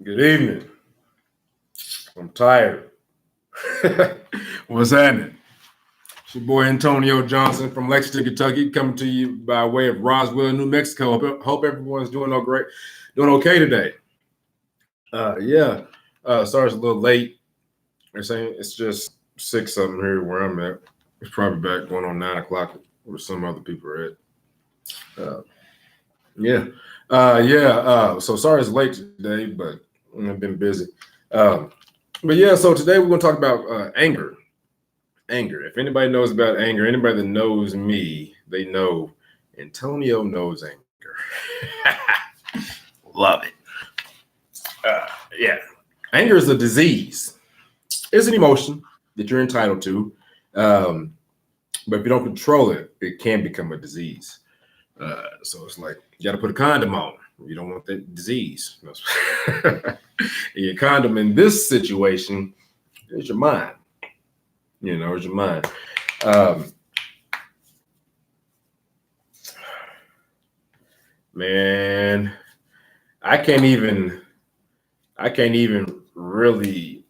Good evening. I'm tired. What's happening? It's your boy Antonio Johnson from Lexington, Kentucky, coming to you by way of Roswell, New Mexico. Hope everyone's doing all great, doing okay today. Yeah. Sorry it's a little late. They're saying it's just 6 something here where I'm at. It's probably back going on 9 o'clock where some other people are at. Uh, yeah. So sorry it's late today, but I've been busy. Um, but yeah, so today we're going to talk about anger. Anger. If anybody knows about anger, anybody that knows me, they know Antonio knows anger. Love it. Yeah. Anger is a disease. It's an emotion that you're entitled to. But if you don't control it, it can become a disease. So it's like you got to put a condom on. You don't want that disease. And your condom in this situation is your mind. It's your mind. Man, I can't even really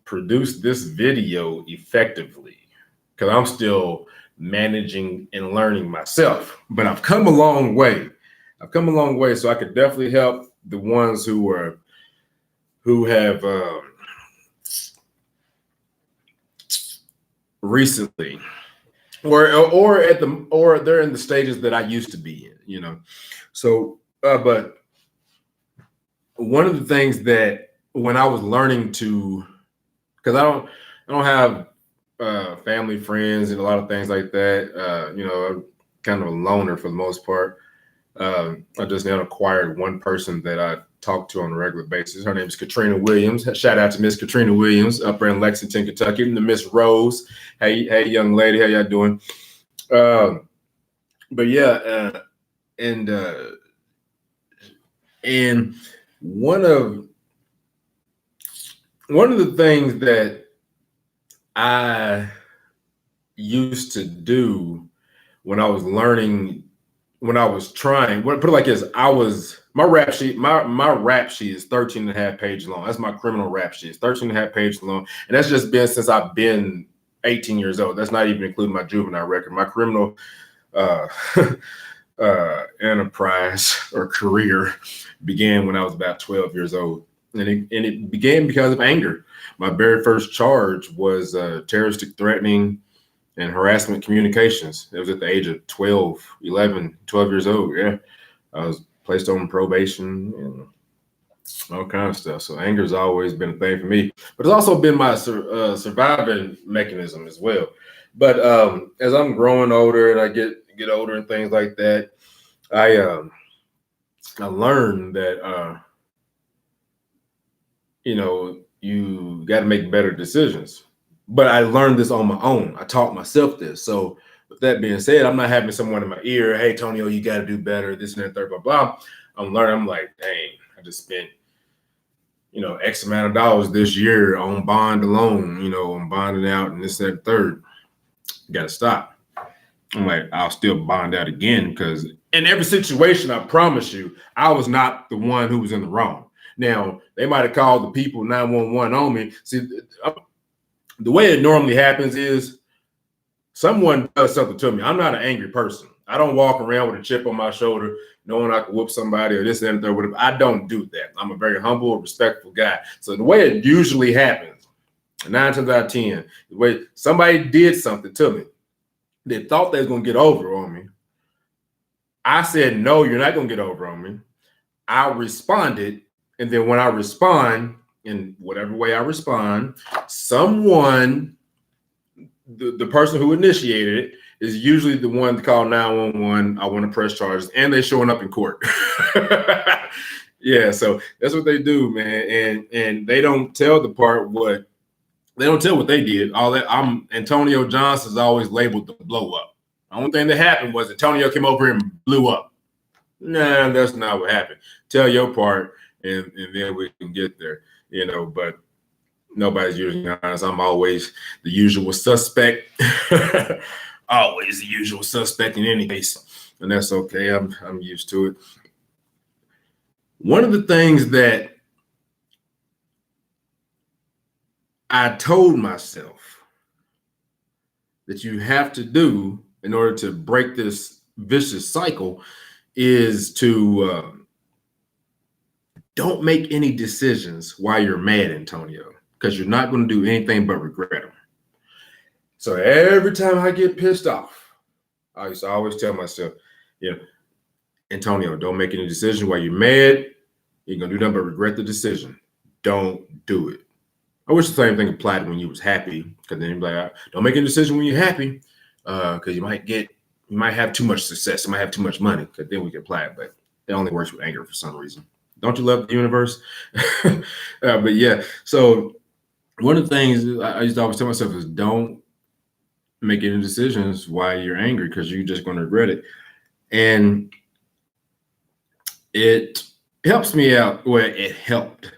produce this video effectively because I'm still managing and learning myself. But I've come a long way. So I could definitely help the ones who have recently or they're in the stages that I used to be in. So but one of the things that when I was learning to, because I don't have family, friends, and a lot of things like that. I'm kind of a loner for the most part. I just now acquired one person that I talk to on a regular basis. Her name is Katrina Williams. Shout out to Miss Katrina Williams up there in Lexington, Kentucky. And the Miss Rose. Hey, young lady, how y'all doing? But yeah, and one of the things that I used to do when I was learning, when I was trying, put it like this, my rap sheet is 13 and a half pages long. That's my criminal rap sheet. It's 13 and a half pages long. And that's just been since I've been 18 years old. That's not even including my juvenile record. My criminal enterprise or career began when I was about 12 years old. And it began because of anger. My very first charge was terroristic threatening and harassment communications. It was at the age of 12 years old. Yeah. I was placed on probation and all kinds of stuff. So anger has always been a thing for me, but it's also been my surviving mechanism as well. But as I'm growing older and I get older and things like that, I learned that you got to make better decisions. But I learned this on my own. I taught myself this. So with that being said, I'm not having someone in my ear, hey, Tonio, you got to do better, this and that, third, blah, blah. I'm learning. I'm like, dang, I just spent, X amount of dollars this year on bond alone, I'm bonding out and this, that, third. Got to stop. I'm like, I'll still bond out again because in every situation, I promise you, I was not the one who was in the wrong. Now, they might have called the people 911 on me. See, the way it normally happens is someone does something to me. I'm not an angry person. I don't walk around with a chip on my shoulder knowing I can whoop somebody or this and that. Whatever. I don't do that. I'm a very humble, respectful guy. So the way it usually happens, 9 times out of 10, the way somebody did something to me, they thought they was going to get over on me. I said, no, you're not going to get over on me. I responded. And then when I respond, in whatever way I respond, someone, the person who initiated it is usually the one to call 911. I want to press charges, and they're showing up in court. Yeah, so that's what they do, man. And they don't tell what they did. All that Antonio Johnson is always labeled the blow up. The only thing that happened was Antonio came over here and blew up. Nah, that's not what happened. Tell your part, and then we can get there. But nobody's usually honest. I'm always the usual suspect. Always the usual suspect in any case. And that's okay. I'm used to it. One of the things that I told myself that you have to do in order to break this vicious cycle is to don't make any decisions while you're mad, Antonio, because you're not going to do anything but regret them. So every time I get pissed off, I used to always tell myself, you know, Antonio, don't make any decision while you're mad. You're going to do nothing but regret the decision. Don't do it. I wish the same thing applied when you was happy, because then you're like, don't make any decision when you're happy, because you might have too much success, you might have too much money, because then we can apply it, but it only works with anger for some reason. Don't you love the universe? But yeah, so one of the things I used to always tell myself is don't make any decisions while you're angry, because you're just going to regret it. And it helps me out. Well, it helped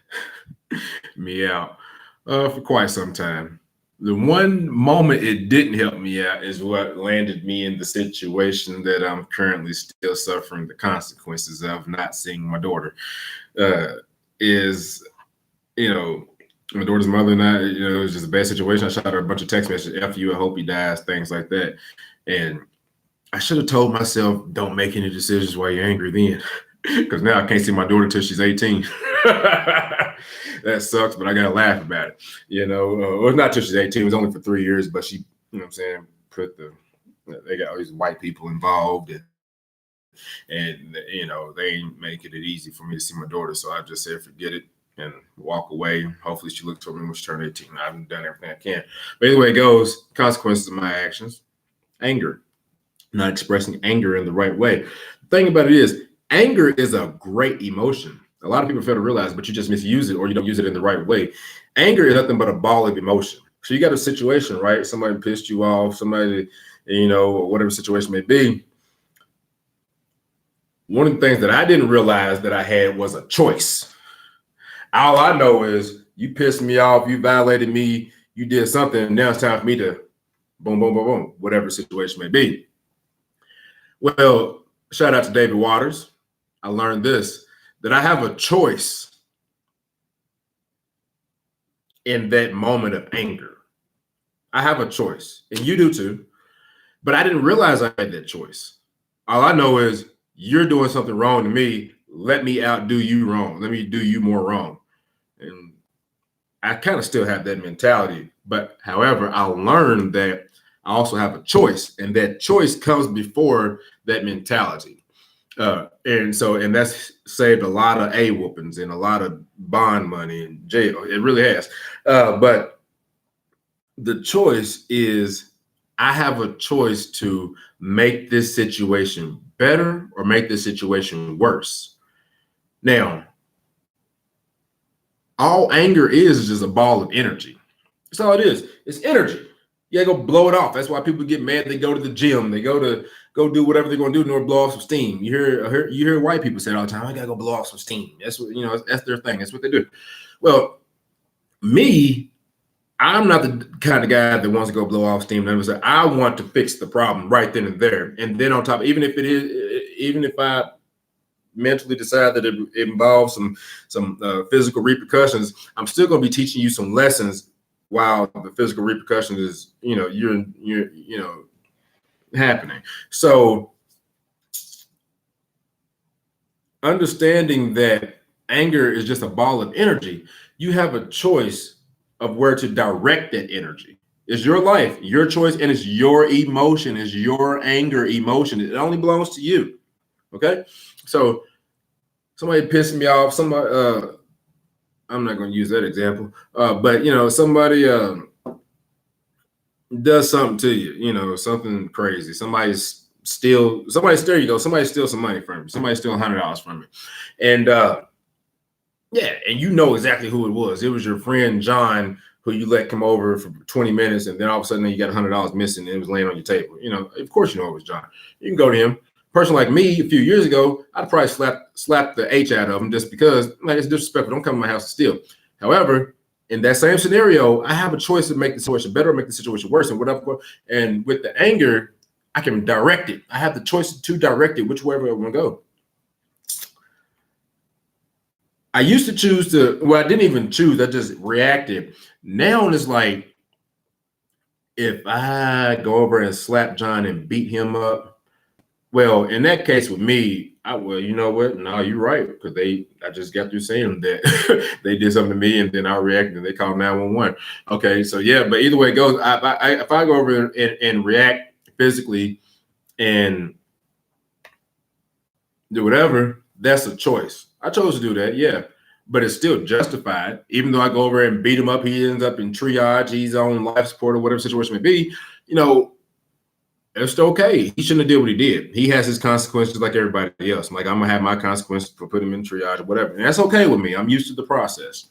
me out for quite some time. The one moment it didn't help me out is what landed me in the situation that I'm currently still suffering the consequences of not seeing my daughter. Is, my daughter's mother and I, it was just a bad situation. I shot her a bunch of text messages, F you, I hope he dies, things like that. And I should have told myself, don't make any decisions while you're angry then. Because now I can't see my daughter till she's 18. That sucks, but I gotta laugh about it. Well, not till she's 18. It was only for 3 years, but she, what I'm saying, they got all these white people involved, and they ain't making it easy for me to see my daughter. So I just said, forget it and walk away. Hopefully she looks for me when she turns 18. I haven't done everything I can. But anyway, it goes, consequences of my actions. Anger. Not expressing anger in the right way. The thing about it is, anger is a great emotion. A lot of people fail to realize, but you just misuse it or you don't use it in the right way. Anger is nothing but a ball of emotion. So you got a situation, right? Somebody pissed you off, somebody, whatever situation may be. One of the things that I didn't realize that I had was a choice. All I know is you pissed me off, you violated me, you did something, and now it's time for me to boom, boom, boom, boom, whatever the situation may be. Well, shout out to David Waters. I learned this, that I have a choice in that moment of anger. I have a choice, and you do too, but I didn't realize I had that choice. All I know is you're doing something wrong to me. Let me outdo you wrong. Let me do you more wrong. And I kind of still have that mentality, but however, I learned that I also have a choice, and that choice comes before that mentality. And that's saved a lot of whoopings and a lot of bond money in jail. It really has. But the choice is, I have a choice to make this situation better or make this situation worse. Now, all anger is just a ball of energy. That's all it is. It's energy. You gotta go blow it off. That's why people get mad. They go to the gym. They go do whatever they're gonna do in order to blow off some steam. You hear white people say it all the time, I gotta go blow off some steam. That's what that's their thing. That's what they do. Well, me, I'm not the kind of guy that wants to go blow off steam. I want to fix the problem right then and there. And then on top, even if I mentally decide that it involves some physical repercussions, I'm still gonna be teaching you some lessons while the physical repercussions is, you're happening. So understanding that anger is just a ball of energy, you have a choice of where to direct that energy. It's your life, your choice, and it's your emotion, it's your anger emotion. It only belongs to you. Okay. So somebody pissed me off, I'm not going to use that example, but somebody does something to you, something crazy. Somebody steals some money from you. Somebody steal $100 from you, and and you know exactly who it was. It was your friend John, who you let come over for 20 minutes, and then all of a sudden you got $100 missing, and it was laying on your table. Of course it was John. You can go to him. Person like me, a few years ago, I'd probably slap the H out of him just because, it's disrespectful. Don't come to my house to steal. However, in that same scenario, I have a choice to make the situation better or make the situation worse, and whatever. And with the anger, I can direct it. I have the choice to direct it which way I want to go. I used to choose to, well, I didn't even choose, I just reacted. Now it's like, if I go over and slap John and beat him up, well, in that case with me, well, you know what? No, you're right. Because I just got through saying that they did something to me and then I reacted and they called 911. Okay, so yeah, but either way it goes, if I go over and react physically and do whatever, that's a choice. I chose to do that, yeah. But it's still justified. Even though I go over and beat him up, he ends up in triage, he's on life support or whatever situation may be, you know, it's okay. He shouldn't have did what he did. He has his consequences like everybody else. Like, I'm gonna have my consequences for putting him in triage or whatever. And that's okay with me. I'm used to the process.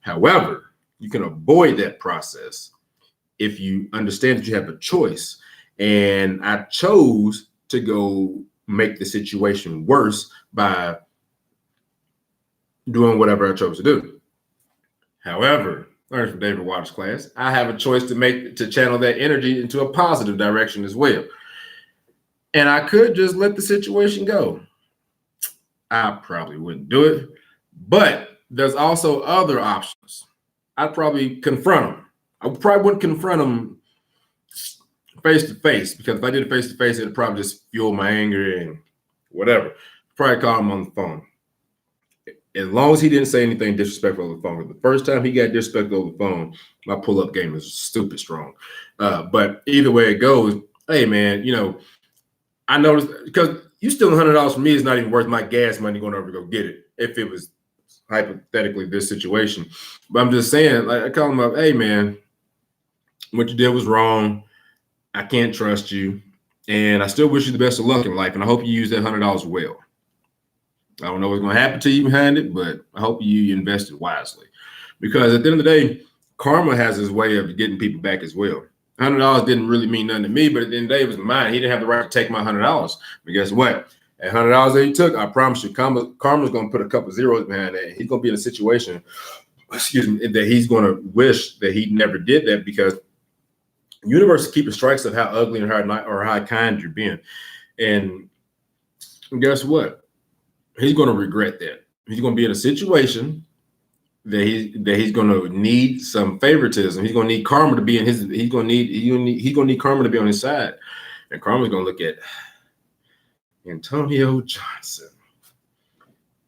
However, you can avoid that process if you understand that you have a choice. And I chose to go make the situation worse by doing whatever I chose to do. However, learning from David Waters' class, I have a choice to channel that energy into a positive direction as well. And I could just let the situation go. I probably wouldn't do it, but there's also other options. I'd probably confront them. I probably wouldn't confront them face to face, because if I did it face to face, it'd probably just fuel my anger and whatever. Probably call him on the phone. As long as he didn't say anything disrespectful over the phone. The first time he got disrespectful over the phone, my pull-up game was stupid strong. But either way it goes, hey man, you know, I noticed, because you stealing $100 from me is not even worth my gas money going over to go get it, if it was hypothetically this situation. But I'm just saying, like, I call him up, hey man, what you did was wrong. I can't trust you. And I still wish you the best of luck in life. And I hope you use that $100 well. I don't know what's going to happen to you behind it, but I hope you invested wisely. Because at the end of the day, karma has his way of getting people back as well. $100 didn't really mean nothing to me, but at the end of the day, it was mine. He didn't have the right to take my $100. But guess what? At $100 that he took, I promise you, karma's going to put a couple zeros behind that. He's going to be in a situation, excuse me, that he's going to wish that he never did that, because the universe is keeping strikes of how ugly and how kind you're being. And guess what? He's going to regret that. He's going to be in a situation that he's going to need some favoritism. He's going to need karma to be in his. He's going to need karma to be on his side, and karma's going to look at Antonio Johnson.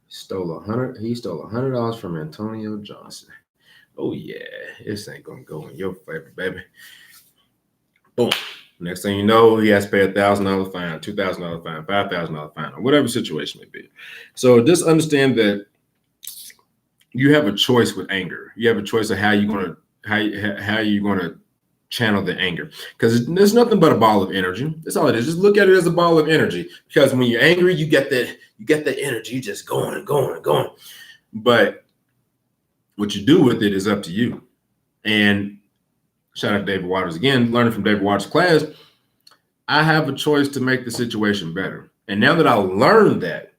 He stole $100 from Antonio Johnson. Oh yeah, this ain't going to go in your favor, baby. Boom. Next thing you know, he has to pay $1,000 fine, $2,000 fine, $5,000 fine, or whatever the situation may be. So just understand that you have a choice with anger. You have a choice of how you're gonna channel the anger, because there's nothing but a ball of energy. That's all it is. Just look at it as a ball of energy, because when you're angry, you get that energy. You just going and going and going. But what you do with it is up to you. And shout out to David Waters again, learning from David Waters' class. I have a choice to make the situation better. And now that I learned that,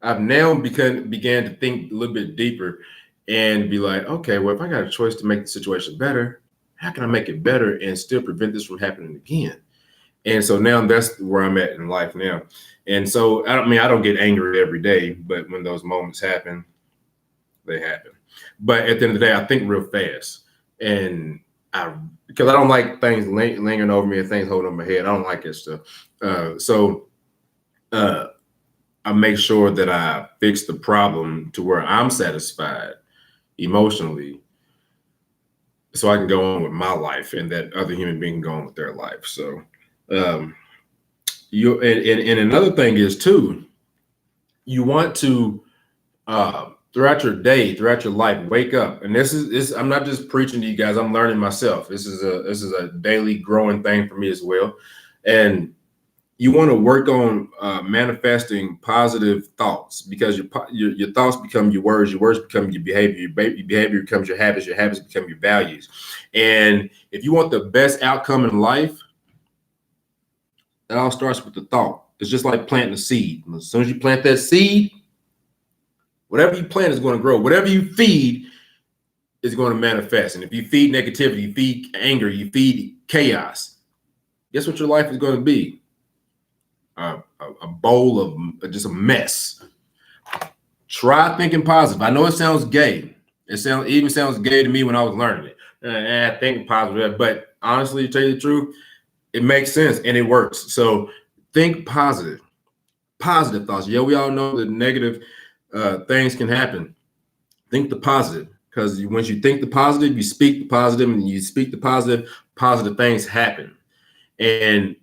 I've now began to think a little bit deeper and be like, okay, well, if I got a choice to make the situation better, how can I make it better and still prevent this from happening again? And so now that's where I'm at in life now. And so, I don't get angry every day, but when those moments happen, they happen. But at the end of the day, I think real fast. And because I don't like things lingering over me and things holding on my head. I don't like that stuff. So I make sure that I fix the problem to where I'm satisfied emotionally, so I can go on with my life and that other human being can go on with their life. So and another thing is too, you want to throughout your day, throughout your life, wake up. And this is I'm not just preaching to you guys, I'm learning myself. This is a daily growing thing for me as well. And you want to work on manifesting positive thoughts, because your thoughts become your words become your behavior, your behavior becomes your habits become your values. And if you want the best outcome in life, it all starts with the thought. It's just like planting a seed. As soon as you plant that seed, whatever you plant is going to grow. Whatever you feed is going to manifest. And if you feed negativity, you feed anger, you feed chaos, guess what your life is going to be? A bowl of just a mess. Try thinking positive. I know it sounds gay. It sounds gay to me when I was learning it. Think positive, but honestly, to tell you the truth, it makes sense and it works. So think positive. Positive thoughts. Yeah, we all know that negative things can happen. Think the positive, because once you think the positive, you speak the positive, and you speak the positive, positive things happen. And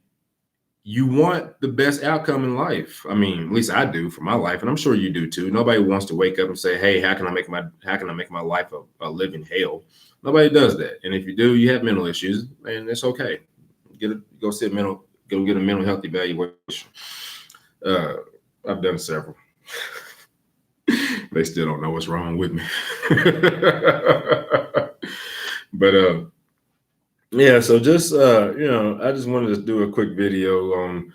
you want the best outcome in life. I mean, at least I do for my life, and I'm sure you do too. Nobody wants to wake up and say, "Hey, how can I make my life a living hell?" Nobody does that. And if you do, you have mental issues, and it's okay. Go get a mental health evaluation. I've done several. They still don't know what's wrong with me. But yeah, so just I just wanted to do a quick video on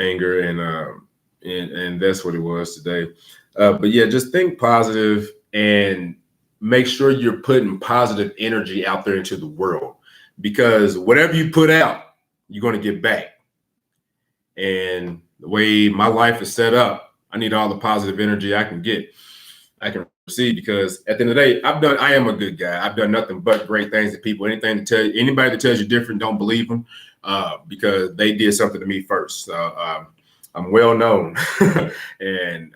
anger, and that's what it was today. But yeah, just think positive and make sure you're putting positive energy out there into the world, because whatever you put out, you're going to get back. And the way my life is set up, I need all the positive energy I can receive, because at the end of the day, I am a good guy. I've done nothing but great things to people. Anybody that tells you different, don't believe them, because they did something to me first. I'm well known, and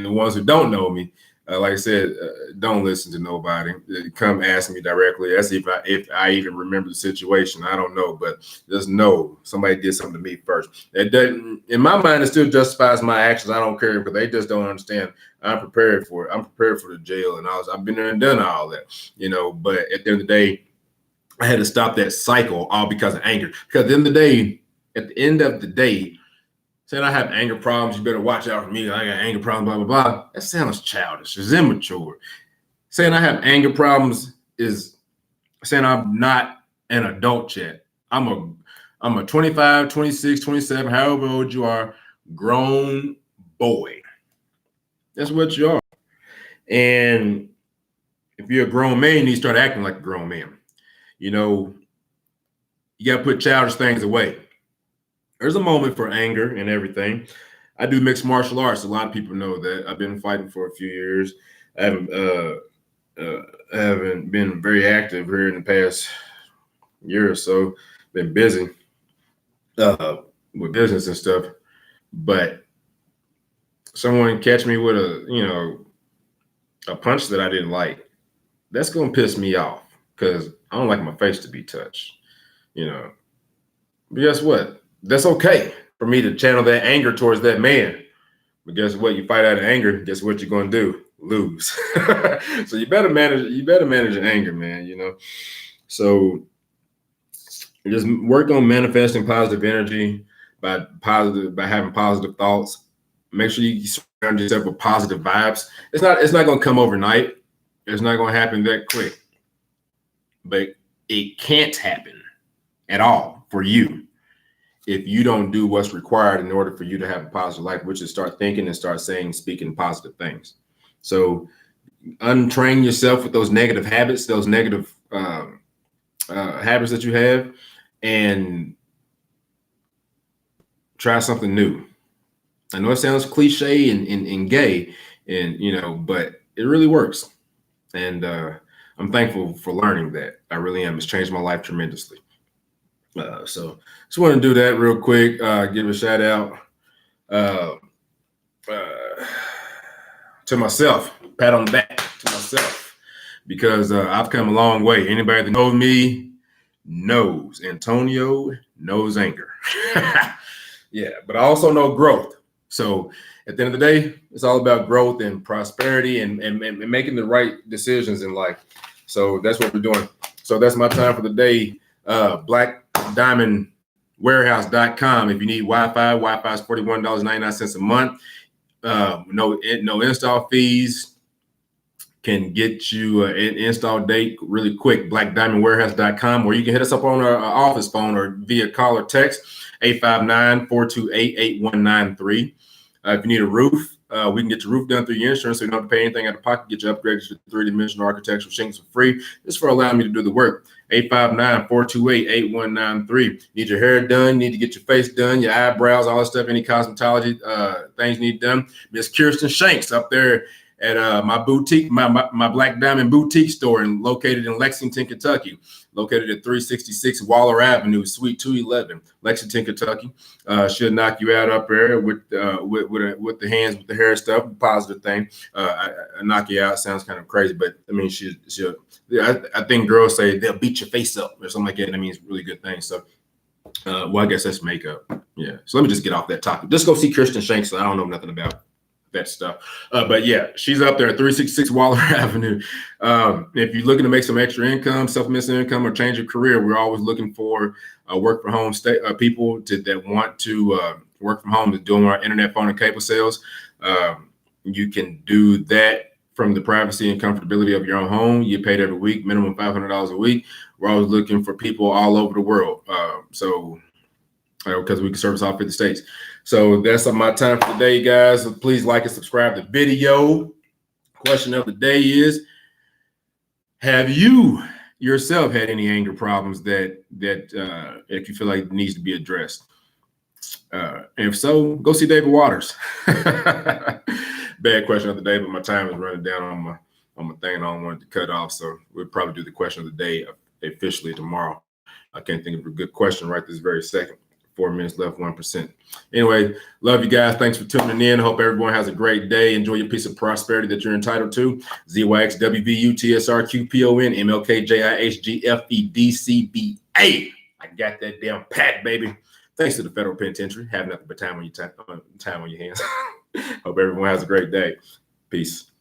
the ones who don't know me, like I said, don't listen to nobody. Come ask me directly. That's if I even remember the situation. I don't know, but just know somebody did something to me first. It doesn't, in my mind, it still justifies my actions. I don't care, because they just don't understand. I'm prepared for it. I'm prepared for the jail, and I've been there and done all that, But at the end of the day, I had to stop that cycle, all because of anger. Because at the end of the day, saying I have anger problems, you better watch out for me, I got anger problems, blah, blah, blah. That sounds childish. It's immature. Saying I have anger problems is saying I'm not an adult yet. I'm a 25, 26, 27, however old you are, grown boy. That's what you are. And if you're a grown man, you need to start acting like a grown man. You got to put childish things away. There's a moment for anger and everything. I do mixed martial arts. A lot of people know that. I've been fighting for a few years. I haven't been very active here in the past year or so. Been busy with business and stuff. But someone catch me with a punch that I didn't like, that's gonna piss me off, because I don't like my face to be touched. But guess what? That's okay for me to channel that anger towards that man. But guess what? You fight out of anger, guess what you're gonna do? Lose. So you better manage your anger, man, So just work on manifesting positive energy by having positive thoughts. Make sure you surround yourself with positive vibes. It's not gonna come overnight. It's not gonna happen that quick. But it can't happen at all for you if you don't do what's required in order for you to have a positive life, which is start thinking and start speaking positive things. So untrain yourself with those negative habits, those negative habits that you have, and try something new. I know it sounds cliche and gay, but it really works. And I'm thankful for learning that. I really am. It's changed my life tremendously. So just want to do that real quick. Give a shout out to myself, pat on the back to myself, because I've come a long way. Anybody that knows me knows Antonio knows anger. Yeah, but I also know growth. So at the end of the day, it's all about growth and prosperity and making the right decisions in life. So that's what we're doing. So that's my time for the day. BlackDiamondWarehouse.com. If you need Wi-Fi is $41.99 a month. No install fees. Can get you an install date really quick. BlackDiamondWarehouse.com, or you can hit us up on our office phone or via call or text 859-428-8193. If you need a roof, We can get your roof done through your insurance, so you don't have to pay anything out of pocket. Get you upgraded to three-dimensional architectural shingles for free, just for allowing me to do the work. 859-428-8193. Need your hair done, need to get your face done, your eyebrows, all that stuff, any cosmetology things need done. Miss Kirsten Shanks up there at my boutique, my Black Diamond boutique store, and located in Lexington, Kentucky, located at 366 Waller Avenue, Suite 211, Lexington, Kentucky. She'll knock you out up there with the hands, with the hair stuff, positive thing. I knock you out sounds kind of crazy, but I mean, she'll. I think girls say they'll beat your face up or something like that. I mean, it's a really good thing. So, well, I guess that's makeup. Yeah. So let me just get off that topic. Just go see Kirsten Shanks. I don't know nothing about that stuff. But yeah, she's up there at 366 Waller Avenue. If you're looking to make some extra income, supplemental income, or change your career, we're always looking for work from home people that want to work from home, to doing our internet, phone, and cable sales. You can do that from the privacy and comfortability of your own home. You get paid every week, minimum $500 a week. We're always looking for people all over the world. Because we can service all 50 states. So that's my time for today, guys. So please like and subscribe to the video. Question of the day is, have you yourself had any anger problems that if you feel like it needs to be addressed? If so, go see David Waters. Bad question of the day, but my time is running down on my thing, and I don't want it to cut off. So we'll probably do the question of the day officially tomorrow. I can't think of a good question right this very second. 4 minutes left, 1%. Anyway, love you guys. Thanks for tuning in. Hope everyone has a great day. Enjoy your piece of prosperity that you're entitled to. ZYXWVUTSRQPON MLKJIHGFEDCBA. I got that down pat, baby. Thanks to the federal penitentiary. Have nothing but time on your hands. Hope everyone has a great day. Peace.